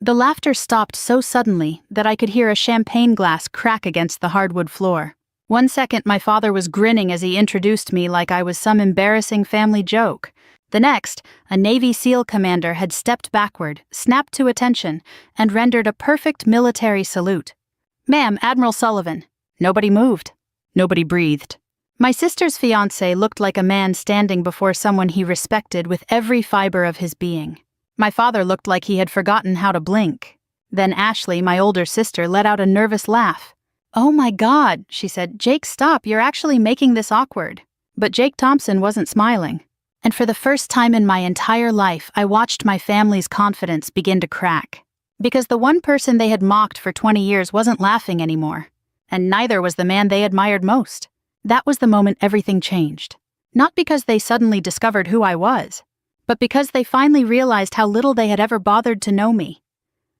The laughter stopped so suddenly that I could hear a champagne glass crack against the hardwood floor. 1 second, my father was grinning as he introduced me like I was some embarrassing family joke. The next, a Navy SEAL commander had stepped backward, snapped to attention, and rendered a perfect military salute. "Ma'am, Admiral Sullivan." Nobody moved. Nobody breathed. My sister's fiancé looked like a man standing before someone he respected with every fiber of his being. My father looked like he had forgotten how to blink. Then Ashley, my older sister, let out a nervous laugh. "Oh my God," she said. "Jake, stop, you're actually making this awkward." But Jake Thompson wasn't smiling. And for the first time in my entire life, I watched my family's confidence begin to crack. Because the one person they had mocked for 20 years wasn't laughing anymore. And neither was the man they admired most. That was the moment everything changed. Not because they suddenly discovered who I was, but because they finally realized how little they had ever bothered to know me.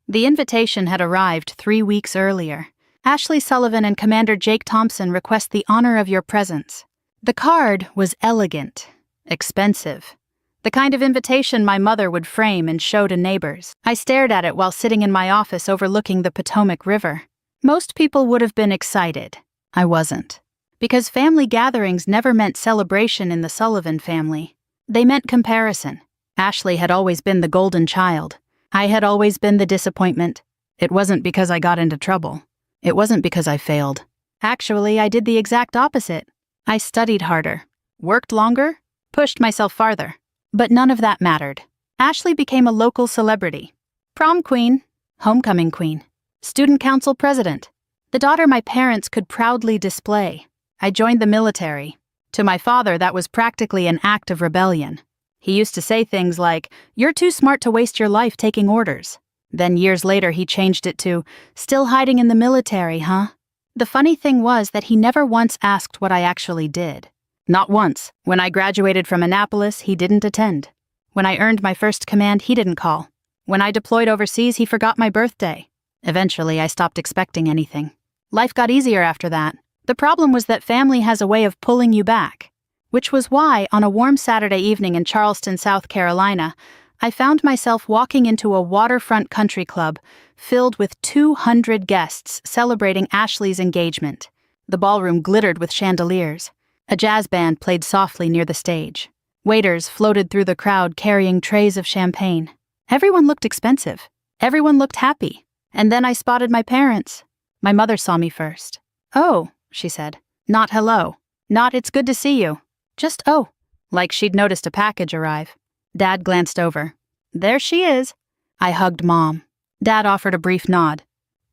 The invitation had arrived 3 weeks earlier. "Ashley Sullivan and Commander Jake Thompson request the honor of your presence." The card was elegant, expensive. The kind of invitation my mother would frame and show to neighbors. I stared at it while sitting in my office overlooking the Potomac River. Most people would have been excited. I wasn't. Because family gatherings never meant celebration in the Sullivan family. They meant comparison. Ashley had always been the golden child. I had always been the disappointment. It wasn't because I got into trouble. It wasn't because I failed. Actually, I did the exact opposite. I studied harder, worked longer, pushed myself farther. But none of that mattered. Ashley became a local celebrity. Prom queen, homecoming queen, student council president. The daughter my parents could proudly display. I joined the military. To my father, that was practically an act of rebellion. He used to say things like, "You're too smart to waste your life taking orders." Then years later he changed it to, "Still hiding in the military, huh?" The funny thing was that he never once asked what I actually did. Not once. When I graduated from Annapolis, he didn't attend. When I earned my first command, he didn't call. When I deployed overseas, he forgot my birthday. Eventually, I stopped expecting anything. Life got easier after that. The problem was that family has a way of pulling you back. Which was why, on a warm Saturday evening in Charleston, South Carolina, I found myself walking into a waterfront country club filled with 200 guests celebrating Ashley's engagement. The ballroom glittered with chandeliers. A jazz band played softly near the stage. Waiters floated through the crowd carrying trays of champagne. Everyone looked expensive. Everyone looked happy. And then I spotted my parents. My mother saw me first. "Oh," she said. Not "hello." Not "it's good to see you." Just "oh," like she'd noticed a package arrive. Dad glanced over. "There she is." I hugged Mom. Dad offered a brief nod.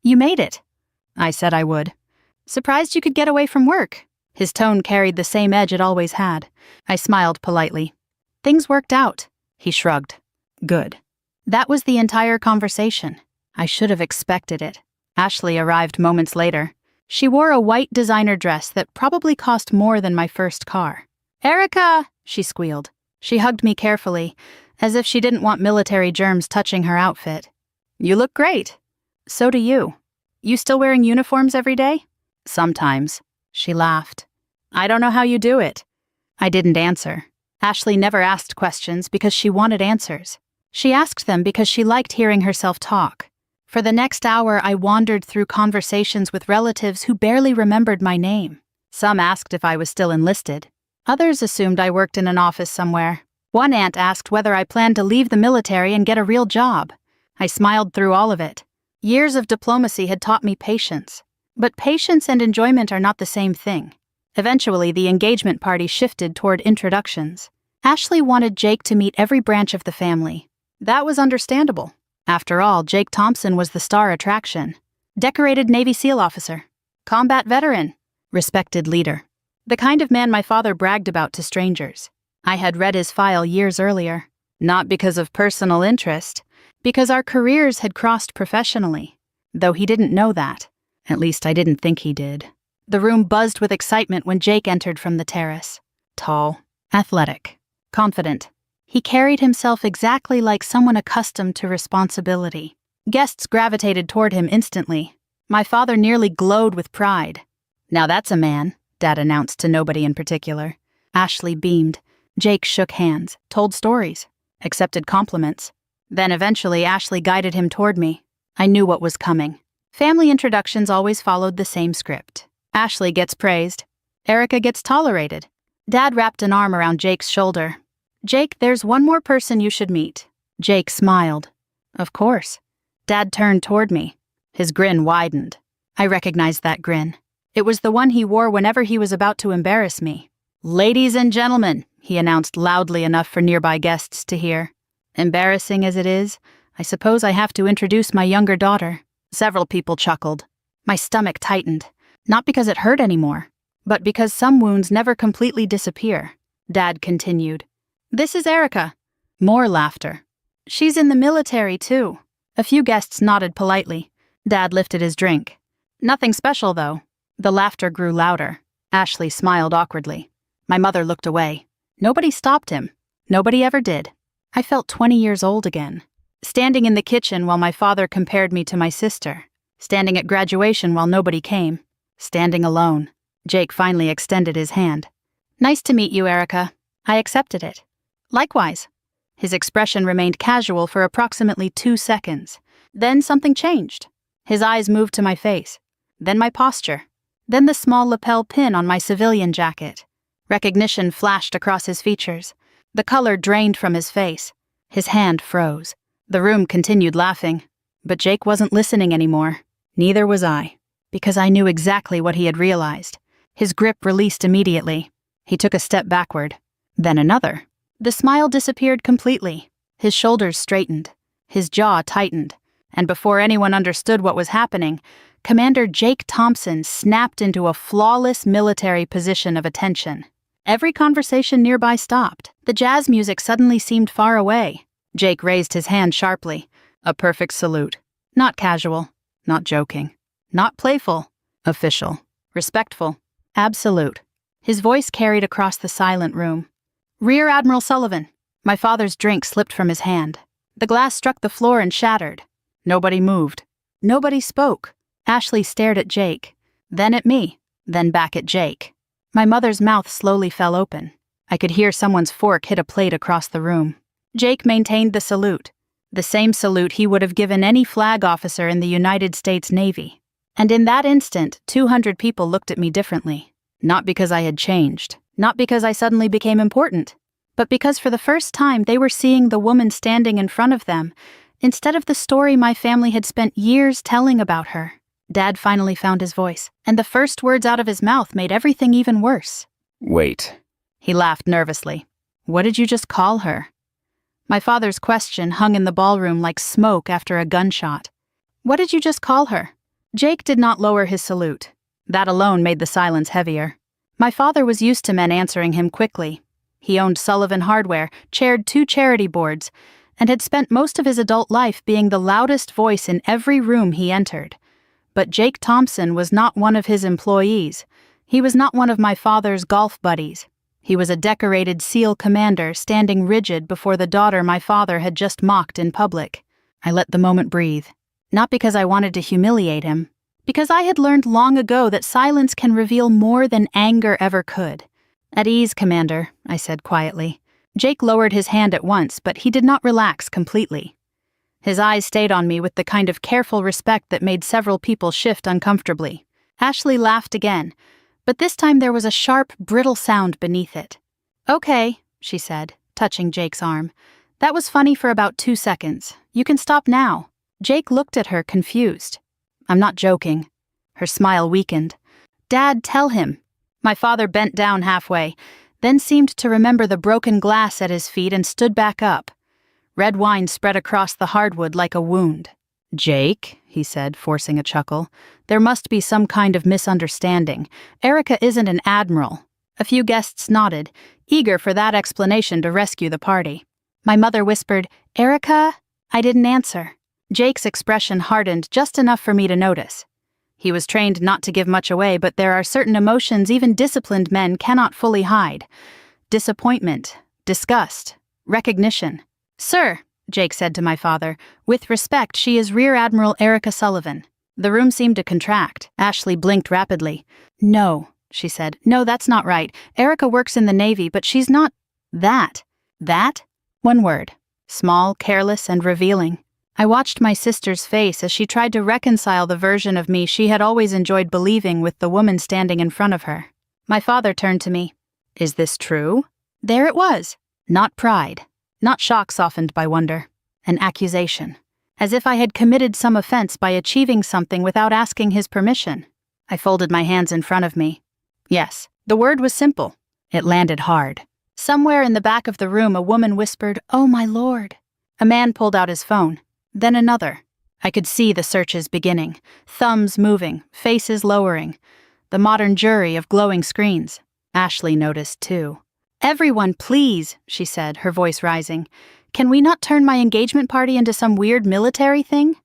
"You made it." I said I would. "Surprised you could get away from work." His tone carried the same edge it always had. I smiled politely. "Things worked out." He shrugged. "Good." That was the entire conversation. I should have expected it. Ashley arrived moments later. She wore a white designer dress that probably cost more than my first car. "Erica!" she squealed. She hugged me carefully, as if she didn't want military germs touching her outfit. "You look great." "So do you." "You still wearing uniforms every day?" "Sometimes." She laughed. "I don't know how you do it." I didn't answer. Ashley never asked questions because she wanted answers. She asked them because she liked hearing herself talk. For the next hour, I wandered through conversations with relatives who barely remembered my name. Some asked if I was still enlisted. Others assumed I worked in an office somewhere. One aunt asked whether I planned to leave the military and get a real job. I smiled through all of it. Years of diplomacy had taught me patience. But patience and enjoyment are not the same thing. Eventually, the engagement party shifted toward introductions. Ashley wanted Jake to meet every branch of the family. That was understandable. After all, Jake Thompson was the star attraction. Decorated Navy SEAL officer. Combat veteran. Respected leader. The kind of man my father bragged about to strangers. I had read his file years earlier. Not because of personal interest, because our careers had crossed professionally. Though he didn't know that. At least I didn't think he did. The room buzzed with excitement when Jake entered from the terrace. Tall, athletic, confident. He carried himself exactly like someone accustomed to responsibility. Guests gravitated toward him instantly. My father nearly glowed with pride. "Now that's a man," Dad announced to nobody in particular. Ashley beamed. Jake shook hands, told stories, accepted compliments. Then eventually Ashley guided him toward me. I knew what was coming. Family introductions always followed the same script. Ashley gets praised. Erica gets tolerated. Dad wrapped an arm around Jake's shoulder. "Jake, there's one more person you should meet." Jake smiled. "Of course." Dad turned toward me. His grin widened. I recognized that grin. It was the one he wore whenever he was about to embarrass me. "Ladies and gentlemen," he announced loudly enough for nearby guests to hear. Embarrassing as it is, I suppose I have to introduce my younger daughter. Several people chuckled. My stomach tightened, not because it hurt anymore, but because some wounds never completely disappear. Dad continued. "This is Erica." More laughter. "She's in the military, too." A few guests nodded politely. Dad lifted his drink. "Nothing special, though." The laughter grew louder. Ashley smiled awkwardly. My mother looked away. Nobody stopped him. Nobody ever did. I felt 20 years old again. Standing in the kitchen while my father compared me to my sister. Standing at graduation while nobody came. Standing alone. Jake finally extended his hand. "Nice to meet you, Erica." I accepted it. "Likewise." His expression remained casual for approximately 2 seconds. Then something changed. His eyes moved to my face. Then my posture. Then the small lapel pin on my civilian jacket. Recognition flashed across his features. The color drained from his face. His hand froze. The room continued laughing. But Jake wasn't listening anymore. Neither was I. Because I knew exactly what he had realized. His grip released immediately. He took a step backward. Then another. The smile disappeared completely. His shoulders straightened. His jaw tightened. And before anyone understood what was happening, Commander Jake Thompson snapped into a flawless military position of attention. Every conversation nearby stopped. The jazz music suddenly seemed far away. Jake raised his hand sharply. A perfect salute. Not casual. Not joking. Not playful. Official. Respectful. Absolute. His voice carried across the silent room. "Rear Admiral Sullivan." My father's drink slipped from his hand. The glass struck the floor and shattered. Nobody moved. Nobody spoke. Ashley stared at Jake. Then at me. Then back at Jake. My mother's mouth slowly fell open. I could hear someone's fork hit a plate across the room. Jake maintained the salute. The same salute he would have given any flag officer in the United States Navy. And in that instant, 200 people looked at me differently. Not because I had changed. Not because I suddenly became important. But because for the first time they were seeing the woman standing in front of them, instead of the story my family had spent years telling about her. Dad finally found his voice, and the first words out of his mouth made everything even worse. "Wait." He laughed nervously. "What did you just call her?" My father's question hung in the ballroom like smoke after a gunshot. "What did you just call her?" Jake did not lower his salute. That alone made the silence heavier. My father was used to men answering him quickly. He owned Sullivan Hardware, chaired 2 charity boards, and had spent most of his adult life being the loudest voice in every room he entered. But Jake Thompson was not one of his employees. He was not one of my father's golf buddies. He was a decorated SEAL commander standing rigid before the daughter my father had just mocked in public. I let the moment breathe. Not because I wanted to humiliate him. Because I had learned long ago that silence can reveal more than anger ever could. "At ease, Commander," I said quietly. Jake lowered his hand at once, but he did not relax completely. His eyes stayed on me with the kind of careful respect that made several people shift uncomfortably. Ashley laughed again, but this time there was a sharp, brittle sound beneath it. "Okay," she said, touching Jake's arm. "That was funny for about 2 seconds. You can stop now." Jake looked at her, confused. "I'm not joking." Her smile weakened. "Dad, tell him." My father bent down halfway, then seemed to remember the broken glass at his feet and stood back up. Red wine spread across the hardwood like a wound. "Jake," he said, forcing a chuckle, "there must be some kind of misunderstanding. Erica isn't an admiral." A few guests nodded, eager for that explanation to rescue the party. My mother whispered, "Erica?" I didn't answer. Jake's expression hardened just enough for me to notice. He was trained not to give much away, but there are certain emotions even disciplined men cannot fully hide. Disappointment, disgust, recognition. "Sir," Jake said to my father, "with respect, she is Rear Admiral Erica Sullivan." The room seemed to contract. Ashley blinked rapidly. "No," she said. "No, that's not right. Erica works in the Navy, but she's not that." "That?" One word. small, careless, and revealing. I watched my sister's face as she tried to reconcile the version of me she had always enjoyed believing with the woman standing in front of her. My father turned to me. "Is this true?" There it was. Not pride. Not shock softened by wonder. An accusation. As if I had committed some offense by achieving something without asking his permission. I folded my hands in front of me. Yes, the word was simple. It landed hard. Somewhere in the back of the room a woman whispered, "Oh my lord." A man pulled out his phone. Then another. I could see the searches beginning. Thumbs moving, faces lowering. The modern jury of glowing screens. Ashley noticed too. "Everyone, please," she said, her voice rising. "Can we not turn my engagement party into some weird military thing?"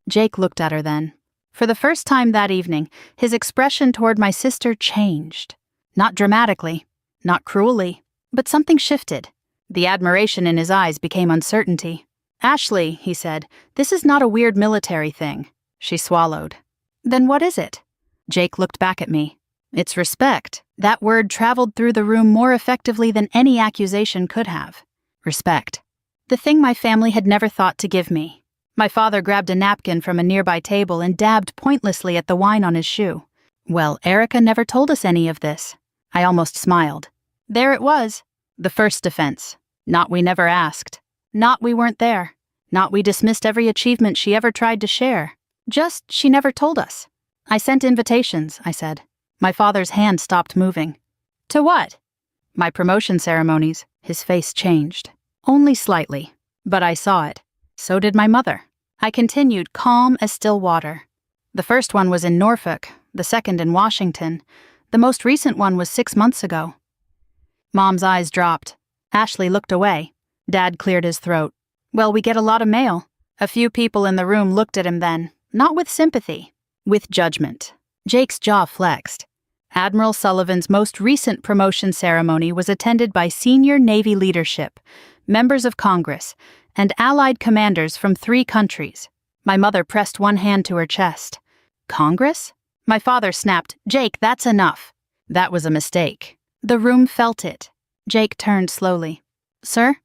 Jake looked at her then. For the first time that evening, his expression toward my sister changed. Not dramatically, not cruelly, but something shifted. The admiration in his eyes became uncertainty. "Ashley," he said, "this is not a weird military thing." She swallowed. "Then what is it?" Jake looked back at me. "It's respect." That word traveled through the room more effectively than any accusation could have. Respect. The thing my family had never thought to give me. My father grabbed a napkin from a nearby table and dabbed pointlessly at the wine on his shoe. Well, Erica never told us any of this. I almost smiled. There it was. The first defense. Not we never asked. Not we weren't there. Not we dismissed every achievement she ever tried to share. Just she never told us. "I sent invitations," I said. My father's hand stopped moving. "To what?" "My promotion ceremonies." His face changed. Only slightly, but I saw it. So did my mother. I continued, calm as still water. The first one was in Norfolk, the second in Washington. The most recent one was 6 months ago. Mom's eyes dropped. Ashley looked away. Dad cleared his throat. "Well, we get a lot of mail." A few people in the room looked at him then, not with sympathy, with judgment. Jake's jaw flexed. Admiral Sullivan's most recent promotion ceremony was attended by senior Navy leadership, members of Congress, and allied commanders from 3 countries. My mother pressed one hand to her chest. "Congress?" My father snapped, "Jake, that's enough." That was a mistake. The room felt it. Jake turned slowly. "Sir?"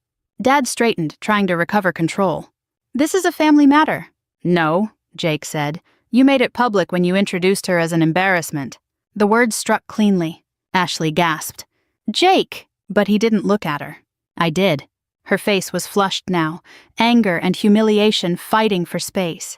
Dad straightened, trying to recover control. "This is a family matter." "No," Jake said. "You made it public when you introduced her as an embarrassment." The words struck cleanly. Ashley gasped. "Jake!" But he didn't look at her. I did. Her face was flushed now, anger and humiliation fighting for space.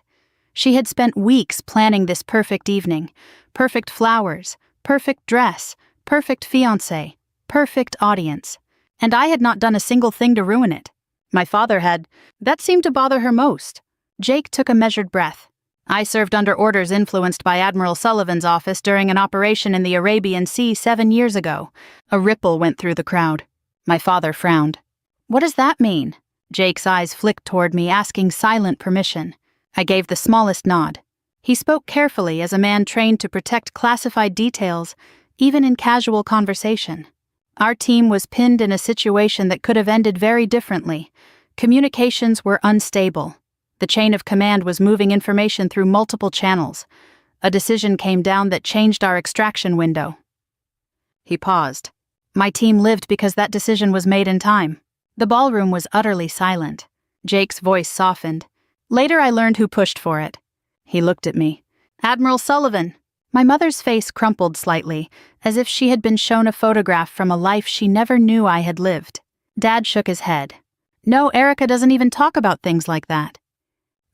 She had spent weeks planning this perfect evening. Perfect flowers, perfect dress, perfect fiancé, perfect audience. And I had not done a single thing to ruin it. My father had. That seemed to bother her most. Jake took a measured breath. "I served under orders influenced by Admiral Sullivan's office during an operation in the Arabian Sea 7 years ago." A ripple went through the crowd. My father frowned. "What does that mean?" Jake's eyes flicked toward me, asking silent permission. I gave the smallest nod. He spoke carefully as a man trained to protect classified details, even in casual conversation. Our team was pinned in a situation that could have ended very differently. Communications were unstable. The chain of command was moving information through multiple channels. A decision came down that changed our extraction window. He paused. My team lived because that decision was made in time. The ballroom was utterly silent. Jake's voice softened. Later I learned who pushed for it. He looked at me. "Admiral Sullivan." My mother's face crumpled slightly, as if she had been shown a photograph from a life she never knew I had lived. Dad shook his head. "No, Erica doesn't even talk about things like that."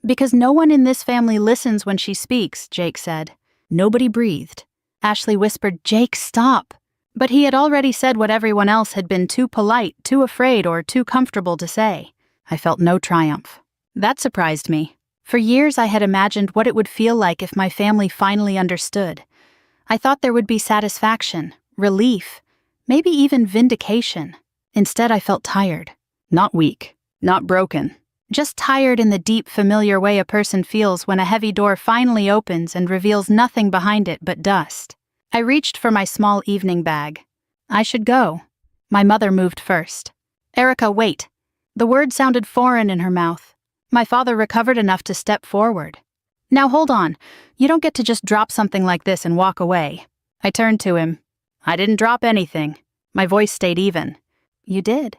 "Because no one in this family listens when she speaks," Jake said. Nobody breathed. Ashley whispered, "Jake, stop." But he had already said what everyone else had been too polite, too afraid, or too comfortable to say. I felt no triumph. That surprised me. For years I had imagined what it would feel like if my family finally understood. I thought there would be satisfaction, relief, maybe even vindication. Instead I felt tired. Not weak, not broken. Just tired in the deep, familiar way a person feels when a heavy door finally opens and reveals nothing behind it but dust. I reached for my small evening bag. I should go. My mother moved first. "Erica, wait." The word sounded foreign in her mouth. My father recovered enough to step forward. "Now hold on. You don't get to just drop something like this and walk away." I turned to him. "I didn't drop anything." My voice stayed even. "You did."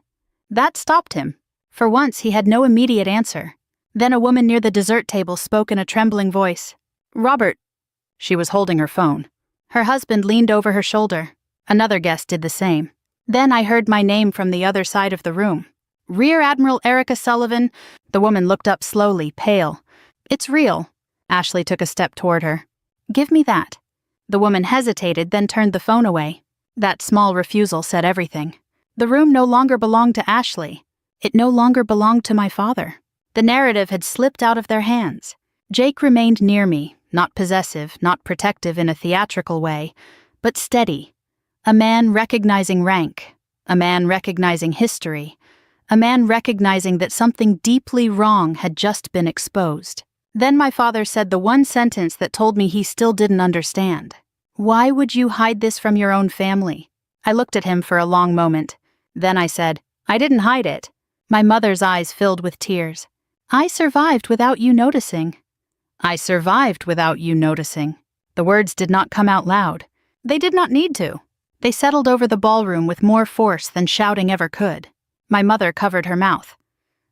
That stopped him. For once, he had no immediate answer. Then a woman near the dessert table spoke in a trembling voice. "Robert." She was holding her phone. Her husband leaned over her shoulder. Another guest did the same. Then I heard my name from the other side of the room. "Rear Admiral Erica Sullivan." The woman looked up slowly, pale. "It's real." Ashley took a step toward her. "Give me that." The woman hesitated, then turned the phone away. That small refusal said everything. The room no longer belonged to Ashley. It no longer belonged to my father. The narrative had slipped out of their hands. Jake remained near me, not possessive, not protective in a theatrical way, but steady. A man recognizing rank. A man recognizing history. A man recognizing that something deeply wrong had just been exposed. Then my father said the one sentence that told me he still didn't understand. "Why would you hide this from your own family?" I looked at him for a long moment. Then I said, "I didn't hide it." My mother's eyes filled with tears. "I survived without you noticing." "I survived without you noticing." The words did not come out loud. They did not need to. They settled over the ballroom with more force than shouting ever could. My mother covered her mouth.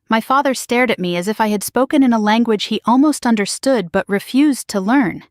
My father stared at me as if I had spoken in a language he almost understood but refused to learn.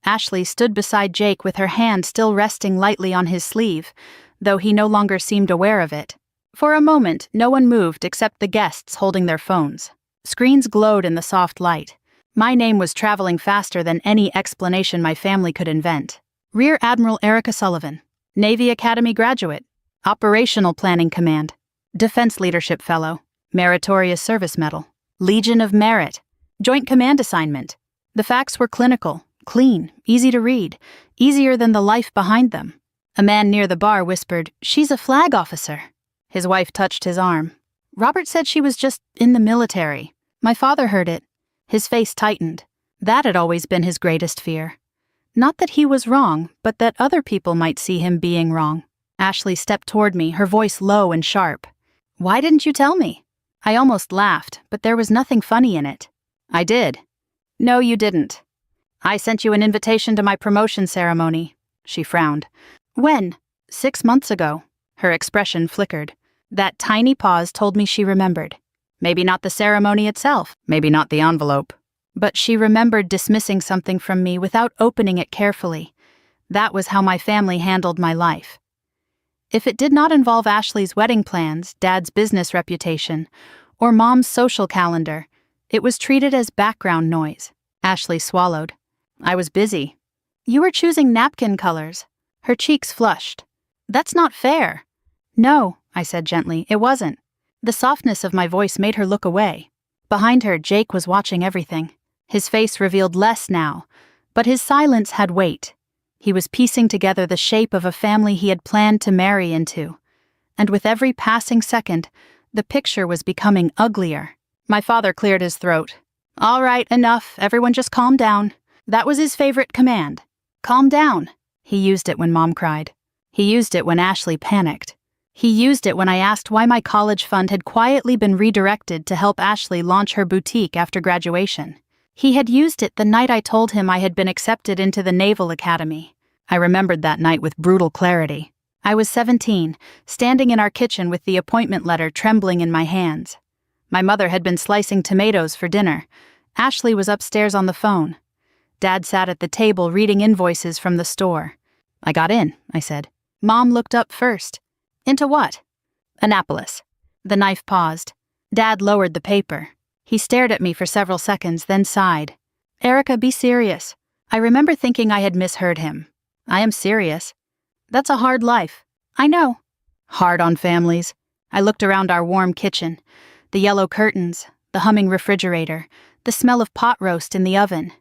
Ashley stood beside Jake with her hand still resting lightly on his sleeve, though he no longer seemed aware of it. For a moment, no one moved except the guests holding their phones. Screens glowed in the soft light. My name was traveling faster than any explanation my family could invent. Rear Admiral Erica Sullivan, Navy Academy graduate, Operational Planning Command, Defense Leadership Fellow, Meritorious Service Medal, Legion of Merit, Joint Command Assignment. The facts were clinical, clean, easy to read, easier than the life behind them. A man near the bar whispered, "She's a flag officer." His wife touched his arm. "Robert said she was just in the military." My father heard it. His face tightened. That had always been his greatest fear. Not that he was wrong, but that other people might see him being wrong. Ashley stepped toward me, her voice low and sharp. "Why didn't you tell me?" I almost laughed, but there was nothing funny in it. "I did." "No, you didn't." "I sent you an invitation to my promotion ceremony." She frowned. "When?" "6 months ago." Her expression flickered. That tiny pause told me she remembered. Maybe not the ceremony itself, maybe not the envelope. But she remembered dismissing something from me without opening it carefully. That was how my family handled my life. If it did not involve Ashley's wedding plans, Dad's business reputation, or Mom's social calendar, it was treated as background noise. Ashley swallowed. "I was busy." "You were choosing napkin colors." Her cheeks flushed. "That's not fair." "No," I said gently, "it wasn't." The softness of my voice made her look away. Behind her, Jake was watching everything. His face revealed less now, but his silence had weight. He was piecing together the shape of a family he had planned to marry into. And with every passing second, the picture was becoming uglier. My father cleared his throat. "All right, enough. Everyone just calm down." That was his favorite command. "Calm down." He used it when Mom cried. He used it when Ashley panicked. He used it when I asked why my college fund had quietly been redirected to help Ashley launch her boutique after graduation. He had used it the night I told him I had been accepted into the Naval Academy. I remembered that night with brutal clarity. I was 17, standing in our kitchen with the appointment letter trembling in my hands. My mother had been slicing tomatoes for dinner. Ashley was upstairs on the phone. Dad sat at the table reading invoices from the store. "I got in," I said. Mom looked up first. "Into what?" "Annapolis." The knife paused. Dad lowered the paper. He stared at me for several seconds, then sighed. "Erica, be serious." I remember thinking I had misheard him. "I am serious." "That's a hard life." "I know." "Hard on families." I looked around our warm kitchen. The yellow curtains, the humming refrigerator, the smell of pot roast in the oven.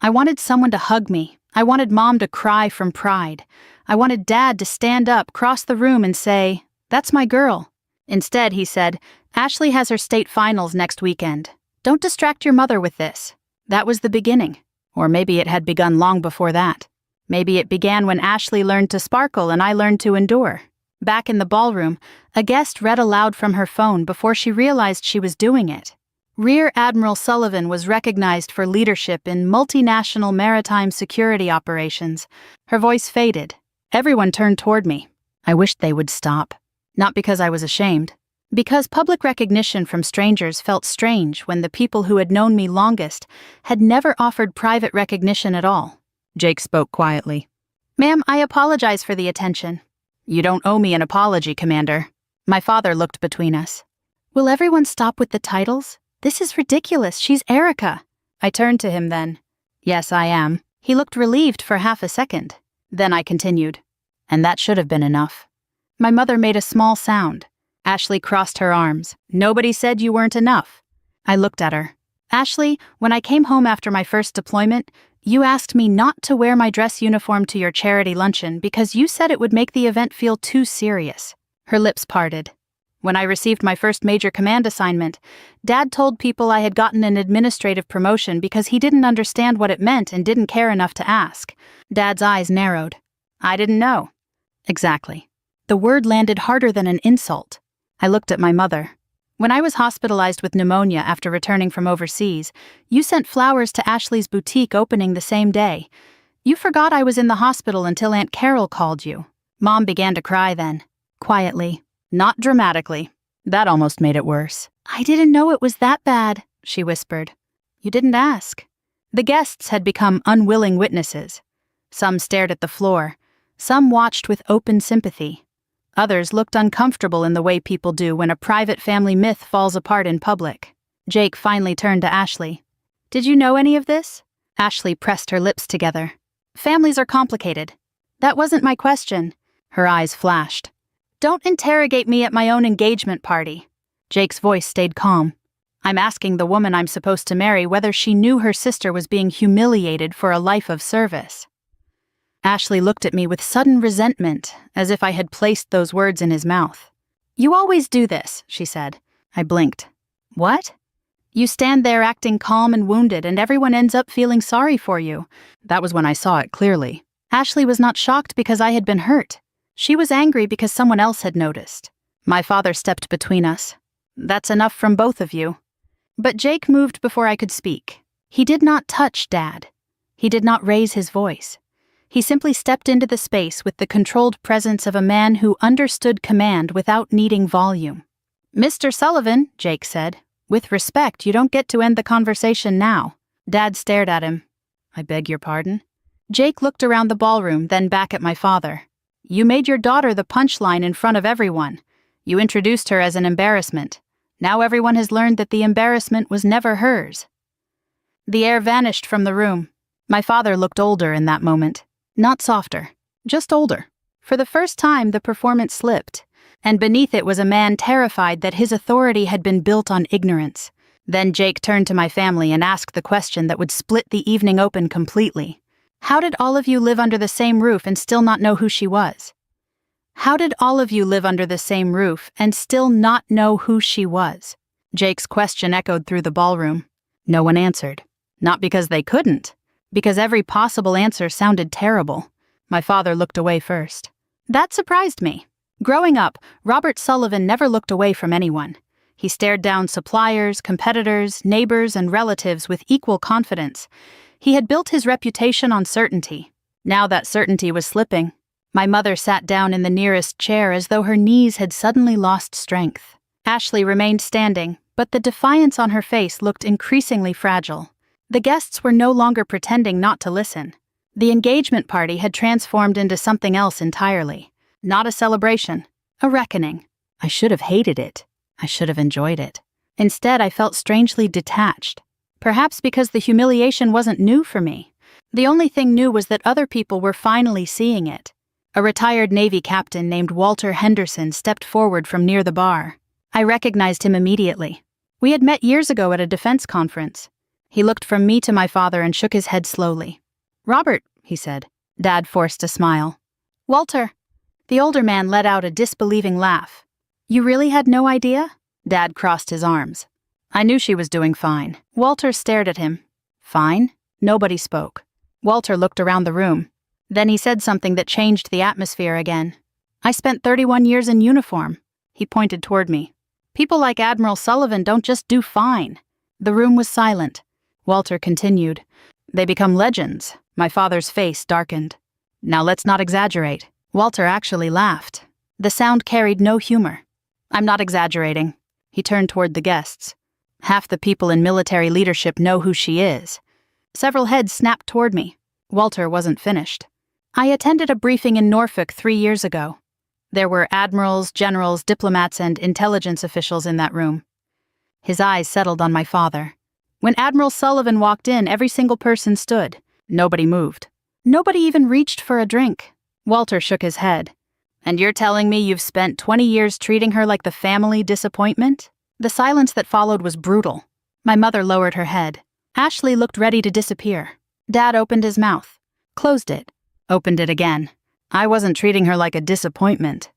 I wanted someone to hug me. I wanted Mom to cry from pride. I wanted Dad to stand up, cross the room, and say, "That's my girl." Instead, he said, "Ashley has her state finals next weekend. Don't distract your mother with this." That was the beginning. Or maybe it had begun long before that. Maybe it began when Ashley learned to sparkle and I learned to endure. Back in the ballroom, a guest read aloud from her phone before she realized she was doing it. Rear Admiral Sullivan was recognized for leadership in multinational maritime security operations. Her voice faded. Everyone turned toward me. I wished they would stop. Not because I was ashamed. Because public recognition from strangers felt strange when the people who had known me longest had never offered private recognition at all. Jake spoke quietly. "Ma'am, I apologize for the attention." "You don't owe me an apology, Commander." My father looked between us. "Will everyone stop with the titles? This is ridiculous. She's Erica." I turned to him then. "Yes, I am." He looked relieved for half a second. Then I continued. "And that should have been enough." My mother made a small sound. Ashley crossed her arms. "Nobody said you weren't enough." I looked at her. "Ashley, when I came home after my first deployment, you asked me not to wear my dress uniform to your charity luncheon because you said it would make the event feel too serious." Her lips parted. "When I received my first major command assignment, Dad told people I had gotten an administrative promotion because he didn't understand what it meant and didn't care enough to ask." Dad's eyes narrowed. "I didn't know." Exactly. The word landed harder than an insult. I looked at my mother. "When I was hospitalized with pneumonia after returning from overseas, you sent flowers to Ashley's boutique opening the same day. You forgot I was in the hospital until Aunt Carol called you." Mom began to cry then. Quietly. Not dramatically. That almost made it worse. "I didn't know it was that bad," she whispered. "You didn't ask." The guests had become unwilling witnesses. Some stared at the floor. Some watched with open sympathy. Others looked uncomfortable in the way people do when a private family myth falls apart in public. Jake finally turned to Ashley. "Did you know any of this?" Ashley pressed her lips together. "Families are complicated." "That wasn't my question." Her eyes flashed. "Don't interrogate me at my own engagement party." Jake's voice stayed calm. "I'm asking the woman I'm supposed to marry whether she knew her sister was being humiliated for a life of service." Ashley looked at me with sudden resentment, as if I had placed those words in his mouth. "You always do this," she said. I blinked. "What?" "You stand there acting calm and wounded, and everyone ends up feeling sorry for you." That was when I saw it clearly. Ashley was not shocked because I had been hurt. She was angry because someone else had noticed. My father stepped between us. "That's enough from both of you." But Jake moved before I could speak. He did not touch Dad. He did not raise his voice. He simply stepped into the space with the controlled presence of a man who understood command without needing volume. "Mr. Sullivan," Jake said, "with respect, you don't get to end the conversation now." Dad stared at him. "I beg your pardon?" Jake looked around the ballroom, then back at my father. "You made your daughter the punchline in front of everyone. You introduced her as an embarrassment. Now everyone has learned that the embarrassment was never hers." The air vanished from the room. My father looked older in that moment. Not softer, just older. For the first time, the performance slipped, and beneath it was a man terrified that his authority had been built on ignorance. Then Jake turned to my family and asked the question that would split the evening open completely. "How did all of you live under the same roof and still not know who she was?" How did all of you live under the same roof and still not know who she was? Jake's question echoed through the ballroom. No one answered. Not because they couldn't, because every possible answer sounded terrible. My father looked away first. That surprised me. Growing up, Robert Sullivan never looked away from anyone. He stared down suppliers, competitors, neighbors, and relatives with equal confidence. He had built his reputation on certainty. Now that certainty was slipping. My mother sat down in the nearest chair as though her knees had suddenly lost strength. Ashley remained standing, but the defiance on her face looked increasingly fragile. The guests were no longer pretending not to listen. The engagement party had transformed into something else entirely. Not a celebration, a reckoning. I should have hated it. I should have enjoyed it. Instead, I felt strangely detached. Perhaps because the humiliation wasn't new for me. The only thing new was that other people were finally seeing it. A retired Navy captain named Walter Henderson stepped forward from near the bar. I recognized him immediately. We had met years ago at a defense conference. He looked from me to my father and shook his head slowly. "Robert," he said. Dad forced a smile. "Walter." The older man let out a disbelieving laugh. "You really had no idea?" Dad crossed his arms. "I knew she was doing fine." Walter stared at him. "Fine?" Nobody spoke. Walter looked around the room. Then he said something that changed the atmosphere again. "I spent 31 years in uniform." He pointed toward me. "People like Admiral Sullivan don't just do fine." The room was silent. Walter continued. "They become legends." My father's face darkened. "Now let's not exaggerate." Walter actually laughed. The sound carried no humor. I'm not exaggerating. He turned toward the guests. Half the people in military leadership know who she is. Several heads snapped toward me. Walter wasn't finished. I attended a briefing in Norfolk 3 years ago. There were admirals, generals, diplomats, and intelligence officials in that room. His eyes settled on my father. When Admiral Sullivan walked in, every single person stood. Nobody moved. Nobody even reached for a drink. Walter shook his head. And you're telling me you've spent 20 years treating her like the family disappointment? The silence that followed was brutal. My mother lowered her head. Ashley looked ready to disappear. Dad opened his mouth, closed it, opened it again. I wasn't treating her like a disappointment.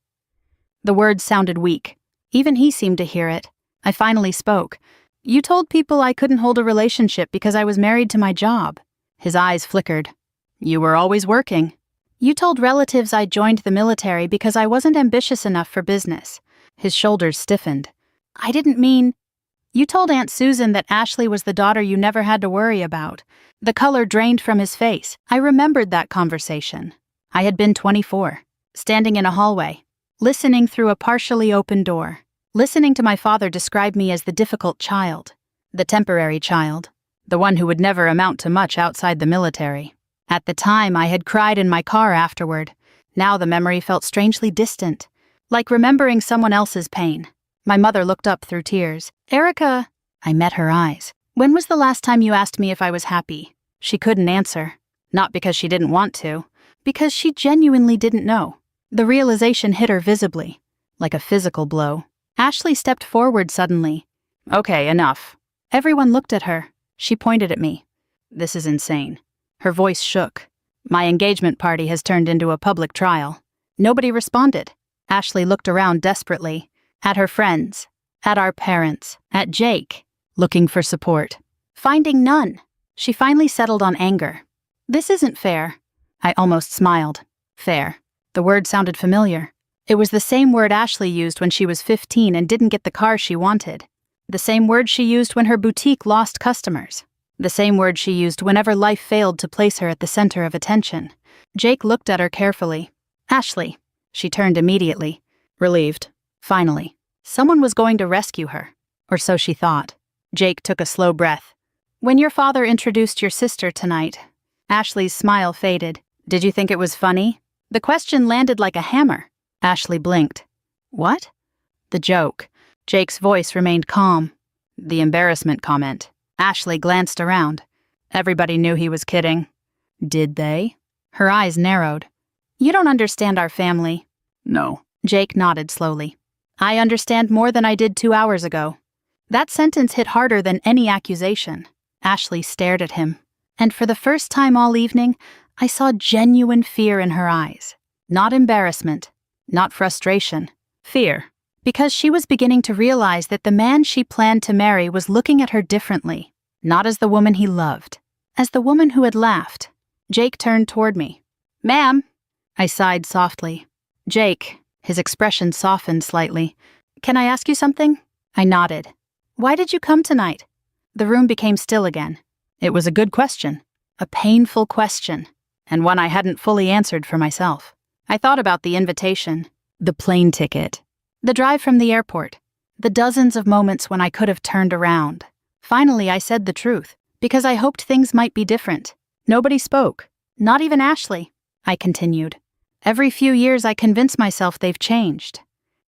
The words sounded weak. Even he seemed to hear it. I finally spoke. You told people I couldn't hold a relationship because I was married to my job. His eyes flickered. You were always working. You told relatives I joined the military because I wasn't ambitious enough for business. His shoulders stiffened. I didn't mean... You told Aunt Susan that Ashley was the daughter you never had to worry about. The color drained from his face. I remembered that conversation. I had been 24, standing in a hallway, listening through a partially open door, listening to my father describe me as the difficult child, the temporary child, the one who would never amount to much outside the military. At the time, I had cried in my car afterward. Now the memory felt strangely distant, like remembering someone else's pain. My mother looked up through tears. Erica, I met her eyes. When was the last time you asked me if I was happy? She couldn't answer. Not because she didn't want to, because she genuinely didn't know. The realization hit her visibly, like a physical blow. Ashley stepped forward suddenly. Okay, enough. Everyone looked at her. She pointed at me. This is insane. Her voice shook. My engagement party has turned into a public trial. Nobody responded. Ashley looked around desperately. At her friends, at our parents, at Jake, looking for support. Finding none. She finally settled on anger. This isn't fair. I almost smiled. Fair. The word sounded familiar. It was the same word Ashley used when she was 15 and didn't get the car she wanted. The same word she used when her boutique lost customers. The same word she used whenever life failed to place her at the center of attention. Jake looked at her carefully. Ashley. She turned immediately, relieved. Finally, someone was going to rescue her, or so she thought. Jake took a slow breath. When your father introduced your sister tonight, Ashley's smile faded. Did you think it was funny? The question landed like a hammer. Ashley blinked. What? The joke. Jake's voice remained calm. The embarrassment comment. Ashley glanced around. Everybody knew he was kidding. Did they? Her eyes narrowed. You don't understand our family. No. Jake nodded slowly. I understand more than I did 2 hours ago. That sentence hit harder than any accusation. Ashley stared at him. And for the first time all evening, I saw genuine fear in her eyes. Not embarrassment. Not frustration. Fear. Because she was beginning to realize that the man she planned to marry was looking at her differently. Not as the woman he loved. As the woman who had laughed. Jake turned toward me. Ma'am. I sighed softly. Jake. His expression softened slightly. Can I ask you something? I nodded. Why did you come tonight? The room became still again. It was a good question. A painful question. And one I hadn't fully answered for myself. I thought about the invitation. The plane ticket. The drive from the airport. The dozens of moments when I could have turned around. Finally, I said the truth, because I hoped things might be different. Nobody spoke. Not even Ashley. I continued. Every few years I convince myself they've changed.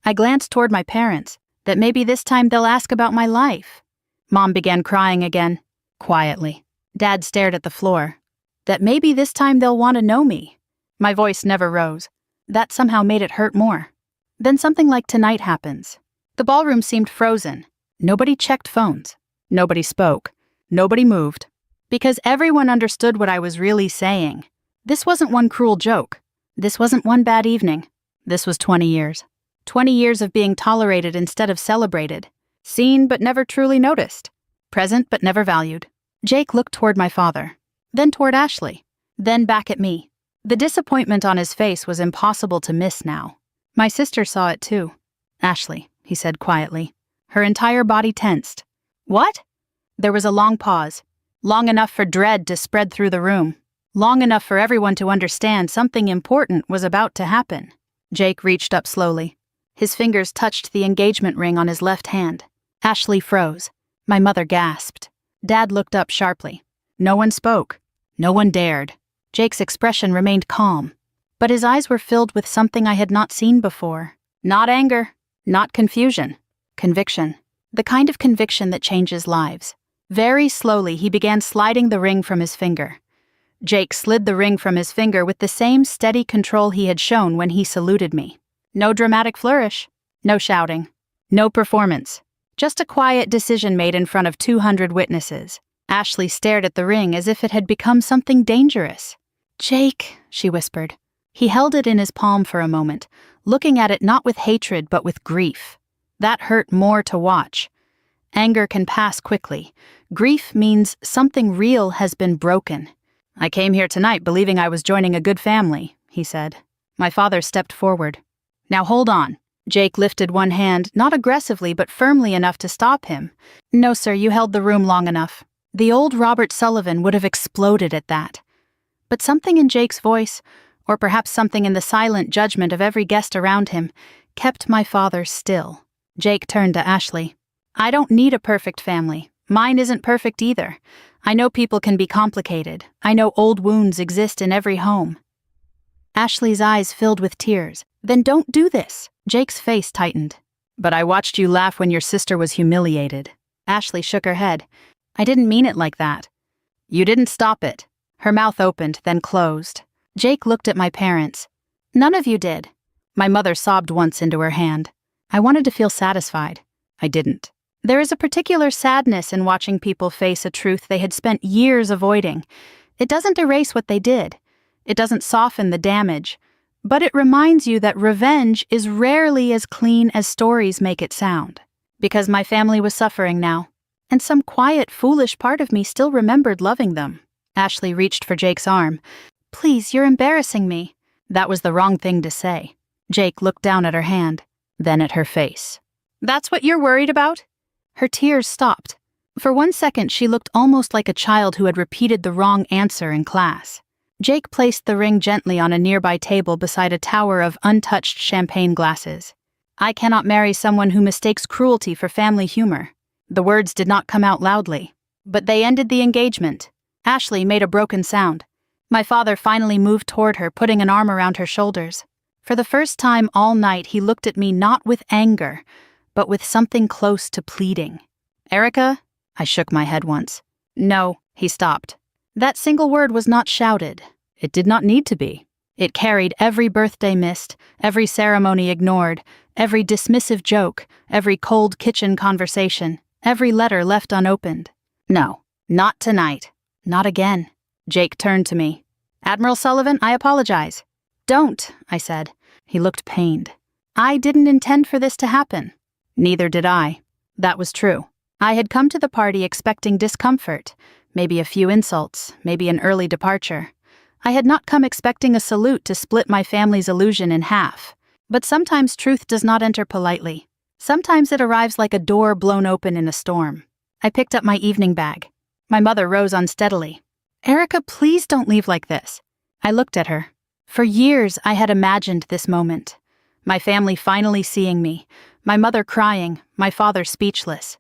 I glanced toward my parents, that maybe this time they'll ask about my life. Mom began crying again, quietly. Dad stared at the floor. That maybe this time they'll want to know me. My voice never rose. That somehow made it hurt more. Then something like tonight happens. The ballroom seemed frozen. Nobody checked phones. Nobody spoke. Nobody moved. Because everyone understood what I was really saying. This wasn't one cruel joke. This wasn't one bad evening. This was 20 years. 20 years of being tolerated instead of celebrated. Seen but never truly noticed. Present but never valued. Jake looked toward my father. Then toward Ashley. Then back at me. The disappointment on his face was impossible to miss now. My sister saw it too. Ashley, he said quietly. Her entire body tensed. What? There was a long pause. Long enough for dread to spread through the room. Long enough for everyone to understand something important was about to happen. Jake reached up slowly. His fingers touched the engagement ring on his left hand. Ashley froze. My mother gasped. Dad looked up sharply. No one spoke. No one dared. Jake's expression remained calm, but his eyes were filled with something I had not seen before. Not anger, not confusion. Conviction. The kind of conviction that changes lives. Very slowly, he began sliding the ring from his finger. Jake slid the ring from his finger with the same steady control he had shown when he saluted me. No dramatic flourish. No shouting. No performance. Just a quiet decision made in front of 200 witnesses. Ashley stared at the ring as if it had become something dangerous. "Jake," she whispered. He held it in his palm for a moment, looking at it not with hatred but with grief. That hurt more to watch. Anger can pass quickly. Grief means something real has been broken. "I came here tonight believing I was joining a good family," he said. My father stepped forward. "Now hold on." Jake lifted one hand, not aggressively but firmly enough to stop him. "No, sir, you held the room long enough." The old Robert Sullivan would have exploded at that. But something in Jake's voice, or perhaps something in the silent judgment of every guest around him, kept my father still. Jake turned to Ashley. "I don't need a perfect family. Mine isn't perfect either. I know people can be complicated. I know old wounds exist in every home." Ashley's eyes filled with tears. "Then don't do this." Jake's face tightened. "But I watched you laugh when your sister was humiliated." Ashley shook her head. "I didn't mean it like that." "You didn't stop it." Her mouth opened, then closed. Jake looked at my parents. "None of you did." My mother sobbed once into her hand. I wanted to feel satisfied. I didn't. There is a particular sadness in watching people face a truth they had spent years avoiding. It doesn't erase what they did. It doesn't soften the damage. But it reminds you that revenge is rarely as clean as stories make it sound. Because my family was suffering now, and some quiet, foolish part of me still remembered loving them. Ashley reached for Jake's arm. "Please, you're embarrassing me." That was the wrong thing to say. Jake looked down at her hand, then at her face. "That's what you're worried about?" Her tears stopped. For 1 second, she looked almost like a child who had repeated the wrong answer in class. Jake placed the ring gently on a nearby table beside a tower of untouched champagne glasses. "I cannot marry someone who mistakes cruelty for family humor." The words did not come out loudly, but they ended the engagement. Ashley made a broken sound. My father finally moved toward her, putting an arm around her shoulders. For the first time all night, he looked at me not with anger, but with something close to pleading. "Erica?" I shook my head once. "No," he stopped. That single word was not shouted. It did not need to be. It carried every birthday missed, every ceremony ignored, every dismissive joke, every cold kitchen conversation, every letter left unopened. "No, not tonight. Not again." Jake turned to me. "Admiral Sullivan, I apologize." "Don't," I said. He looked pained. "I didn't intend for this to happen." Neither did I. That was true. I had come to the party expecting discomfort, maybe a few insults, maybe an early departure. I had not come expecting a salute to split my family's illusion in half. But sometimes truth does not enter politely. Sometimes it arrives like a door blown open in a storm. I picked up my evening bag. My mother rose unsteadily. "Erica, please don't leave like this." I looked at her. For years, I had imagined this moment. My family finally seeing me, my mother crying, my father speechless.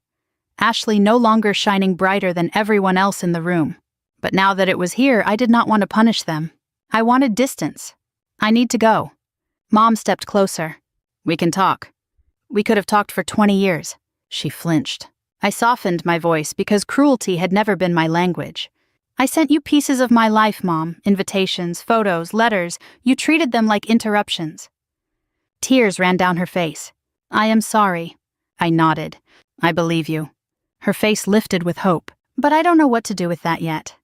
Ashley no longer shining brighter than everyone else in the room. But now that it was here, I did not want to punish them. I wanted distance. "I need to go." Mom stepped closer. "We can talk." We could have talked for 20 years. She flinched. I softened my voice because cruelty had never been my language. "I sent you pieces of my life, Mom. Invitations, photos, letters. You treated them like interruptions." Tears ran down her face. "I am sorry." I nodded. "I believe you." Her face lifted with hope. "But I don't know what to do with that yet."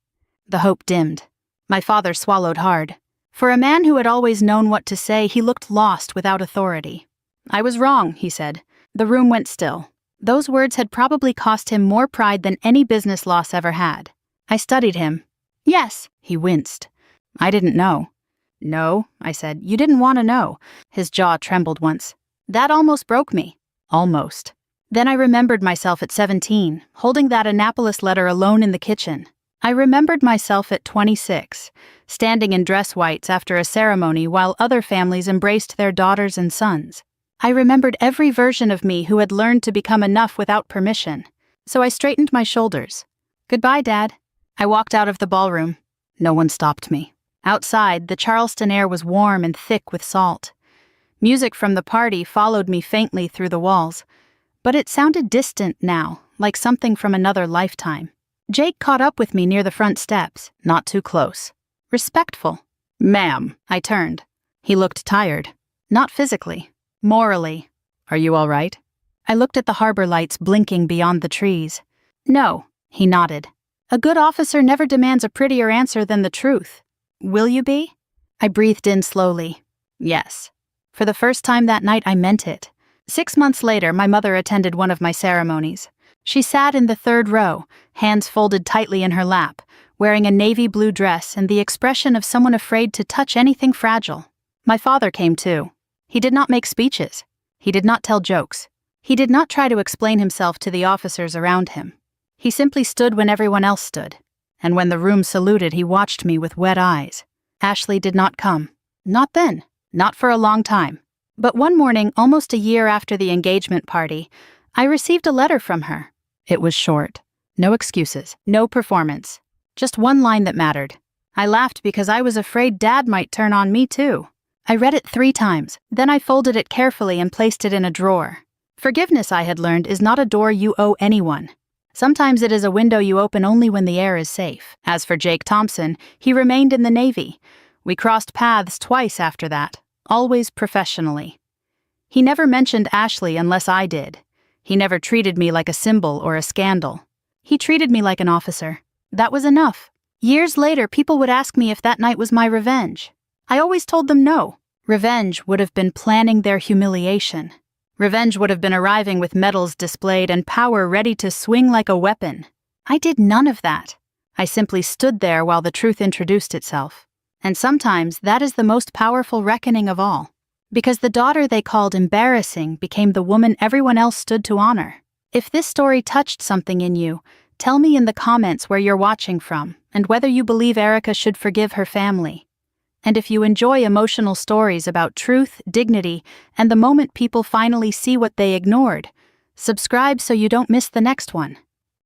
The hope dimmed. My father swallowed hard. For a man who had always known what to say, he looked lost without authority. "I was wrong," he said. The room went still. Those words had probably cost him more pride than any business loss ever had. I studied him. "Yes." He winced. "I didn't know." "No," I said. "You didn't want to know." His jaw trembled once. That almost broke me. Almost. Then I remembered myself at 17, holding that Annapolis letter alone in the kitchen. I remembered myself at 26, standing in dress whites after a ceremony while other families embraced their daughters and sons. I remembered every version of me who had learned to become enough without permission. So I straightened my shoulders. "Goodbye, Dad." I walked out of the ballroom. No one stopped me. Outside, the Charleston air was warm and thick with salt. Music from the party followed me faintly through the walls, but it sounded distant now, like something from another lifetime. Jake caught up with me near the front steps, not too close. Respectful. "Ma'am." I turned. He looked tired. Not physically. Morally. "Are you all right?" I looked at the harbor lights blinking beyond the trees. "No," he nodded. "A good officer never demands a prettier answer than the truth. Will you be?" I breathed in slowly. Yes. For the first time that night, I meant it. 6 months later, my mother attended one of my ceremonies. She sat in the third row, hands folded tightly in her lap, wearing a navy blue dress and the expression of someone afraid to touch anything fragile. My father came too. He did not make speeches. He did not tell jokes. He did not try to explain himself to the officers around him. He simply stood when everyone else stood. And when the room saluted, he watched me with wet eyes. Ashley did not come. Not then. Not for a long time. But one morning, almost a year after the engagement party, I received a letter from her. It was short. No excuses. No performance. Just one line that mattered. I laughed because I was afraid Dad might turn on me too. I read it 3 times. Then I folded it carefully and placed it in a drawer. Forgiveness, I had learned, is not a door you owe anyone. Sometimes it is a window you open only when the air is safe. As for Jake Thompson, he remained in the Navy. We crossed paths twice after that, always professionally. He never mentioned Ashley unless I did. He never treated me like a symbol or a scandal. He treated me like an officer. That was enough. Years later, people would ask me if that night was my revenge. I always told them no. Revenge would have been planning their humiliation. Revenge would have been arriving with medals displayed and power ready to swing like a weapon. I did none of that. I simply stood there while the truth introduced itself. And sometimes that is the most powerful reckoning of all. Because the daughter they called embarrassing became the woman everyone else stood to honor. If this story touched something in you, tell me in the comments where you're watching from and whether you believe Erica should forgive her family. And if you enjoy emotional stories about truth, dignity, and the moment people finally see what they ignored, subscribe so you don't miss the next one.